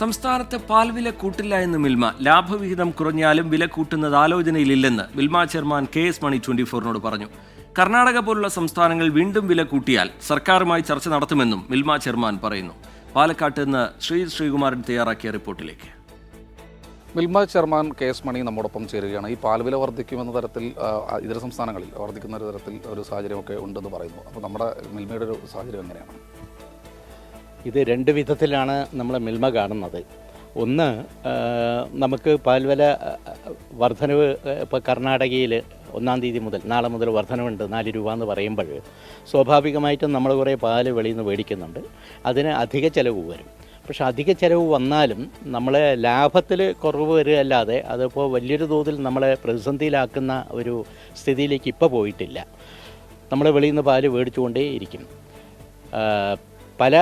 സംസ്ഥാനത്ത് പാൽവില കൂട്ടില്ല എന്ന് മിൽമ. ലാഭവിഹിതം കുറഞ്ഞാലും വില കൂട്ടുന്നത് ആലോചനയിലില്ലെന്ന് മിൽമ ചെയർമാൻ KS മണി 24-നോട് പറഞ്ഞു. കർണാടക പോലുള്ള സംസ്ഥാനങ്ങൾ വീണ്ടും വില കൂട്ടിയാൽ സർക്കാരുമായി ചർച്ച നടത്തുമെന്നും മിൽമ ചെയർമാൻ പറയുന്നു. പാലക്കാട്ട് നിന്ന് ശ്രീകുമാരൻ തയ്യാറാക്കിയ റിപ്പോർട്ടിലേക്ക്. മിൽമ ചെയർമാൻ KS മണി നമ്മോടൊപ്പം ചേരുകയാണ്. ഈ പാൽവില വർദ്ധിക്കുമെന്ന തരത്തിൽ ഇതര സംസ്ഥാനങ്ങളിൽ വർദ്ധിക്കുന്ന ഒരു തരത്തിൽ ഒരു സാഹചര്യമൊക്കെ ഉണ്ടെന്ന് പറയുന്നു. അപ്പോൾ നമ്മുടെ മിൽമയുടെ ഒരു സാഹചര്യം എങ്ങനെയാണ്? ഇത് രണ്ട് വിധത്തിലാണ് നമ്മൾ മിൽമ കാണുന്നത്. ഒന്ന്, നമുക്ക് പാൽവില വർധനവ് ഇപ്പോൾ കർണാടകയിൽ 1-ാം തീയതി മുതൽ നാളെ മുതൽ വർധനവുണ്ട് 4 രൂപ എന്ന് പറയുമ്പോൾ സ്വാഭാവികമായിട്ടും നമ്മൾ കുറേ പാല് വെളിയിൽ നിന്ന് മേടിക്കുന്നുണ്ട്. അതിന് അധിക ചിലവ് വരും. പക്ഷെ അധിക ചിലവ് വന്നാലും നമ്മളെ ലാഭത്തിൽ കുറവ് വരികയല്ലാതെ അതിപ്പോൾ വലിയൊരു തോതിൽ നമ്മളെ പ്രതിസന്ധിയിലാക്കുന്ന ഒരു സ്ഥിതിയിലേക്ക് ഇപ്പോൾ പോയിട്ടില്ല. നമ്മൾ വെളിയിൽ നിന്ന് പാല് മേടിച്ചുകൊണ്ടേ ഇരിക്കും. പല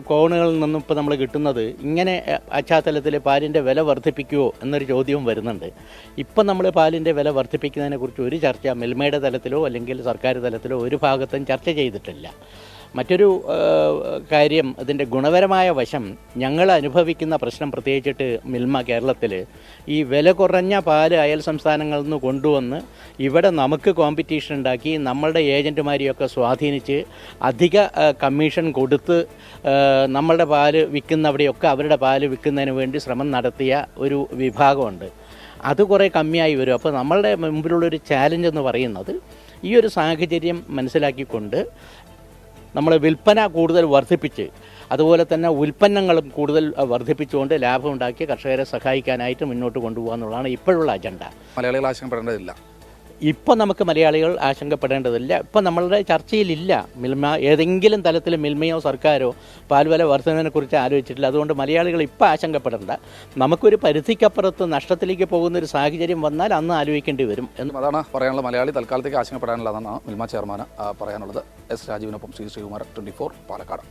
കോണുകളിൽ നിന്നും ഇപ്പോൾ നമ്മൾ കിട്ടുന്നത് ഇങ്ങനെ പശ്ചാത്തലത്തിൽ പാലിൻ്റെ വില വർദ്ധിപ്പിക്കുമോ എന്നൊരു ചോദ്യവും വരുന്നുണ്ട്. ഇപ്പം നമ്മൾ പാലിൻ്റെ വില വർദ്ധിപ്പിക്കുന്നതിനെക്കുറിച്ച് ഒരു ചർച്ച മിൽമയുടെ തലത്തിലോ അല്ലെങ്കിൽ സർക്കാർ തലത്തിലോ ഒരു ഭാഗത്തും ചർച്ച ചെയ്തിട്ടില്ല. മറ്റൊരു കാര്യം, ഇതിൻ്റെ ഗുണപരമായ വശം, ഞങ്ങൾ അനുഭവിക്കുന്ന പ്രശ്നം പ്രത്യേകിച്ചിട്ട് മിൽമ കേരളത്തിൽ ഈ വില കുറഞ്ഞ പാല് അയൽ സംസ്ഥാനങ്ങളിൽ നിന്ന് കൊണ്ടുവന്ന് ഇവിടെ നമുക്ക് കോമ്പറ്റീഷൻ ഉണ്ടാക്കി നമ്മളുടെ ഏജൻറ്റുമാരെയൊക്കെ സ്വാധീനിച്ച് അധിക കമ്മീഷൻ കൊടുത്ത് നമ്മളുടെ പാല് വിൽക്കുന്നവിടെയൊക്കെ അവരുടെ പാല് വിൽക്കുന്നതിന് വേണ്ടി ശ്രമം നടത്തിയ ഒരു വിഭാഗമുണ്ട്. അത് കുറേ കമ്മിയായി വരും. അപ്പോൾ നമ്മളുടെ മുമ്പിലുള്ളൊരു ചാലഞ്ച് എന്ന് പറയുന്നത് ഈ ഒരു സാഹചര്യം മനസ്സിലാക്കിക്കൊണ്ട് നമ്മൾ വിൽപ്പന കൂടുതൽ വർദ്ധിപ്പിച്ച് അതുപോലെ തന്നെ ഉൽപ്പന്നങ്ങളും കൂടുതൽ വർദ്ധിപ്പിച്ചുകൊണ്ട് ലാഭമുണ്ടാക്കി കർഷകരെ സഹായിക്കാനായിട്ട് മുന്നോട്ട് കൊണ്ടുപോകുക എന്നുള്ളതാണ് ഇപ്പോഴുള്ള അജണ്ട. മലയാളികൾ ആശങ്കപ്പെടേണ്ടതില്ല. ഇപ്പം നമുക്ക് മലയാളികൾ ആശങ്കപ്പെടേണ്ടതില്ല. ഇപ്പം നമ്മളുടെ ചർച്ചയിലില്ല മിൽമ, ഏതെങ്കിലും തലത്തിൽ മിൽമയോ സർക്കാരോ പാൽവില വർധനവിനെക്കുറിച്ച് ആലോചിച്ചിട്ടില്ല. അതുകൊണ്ട് മലയാളികൾ ഇപ്പം ആശങ്കപ്പെടേണ്ട. നമുക്കൊരു പരിധിക്കപ്പുറത്ത് നഷ്ടത്തിലേക്ക് പോകുന്നൊരു സാഹചര്യം വന്നാൽ അന്ന് ആലോചിക്കേണ്ടി വരും എന്ന് അതാണ് പറയാനുള്ളത്. മലയാളി തൽക്കാലത്തേക്ക് ആശങ്കപ്പെടാനുള്ളതാണ് മിൽമ ചെയർമാന് പറയാനുള്ളത്. S രാജീവിനൊപ്പം ശ്രീകുമാരൻ 24 പാലക്കാട്.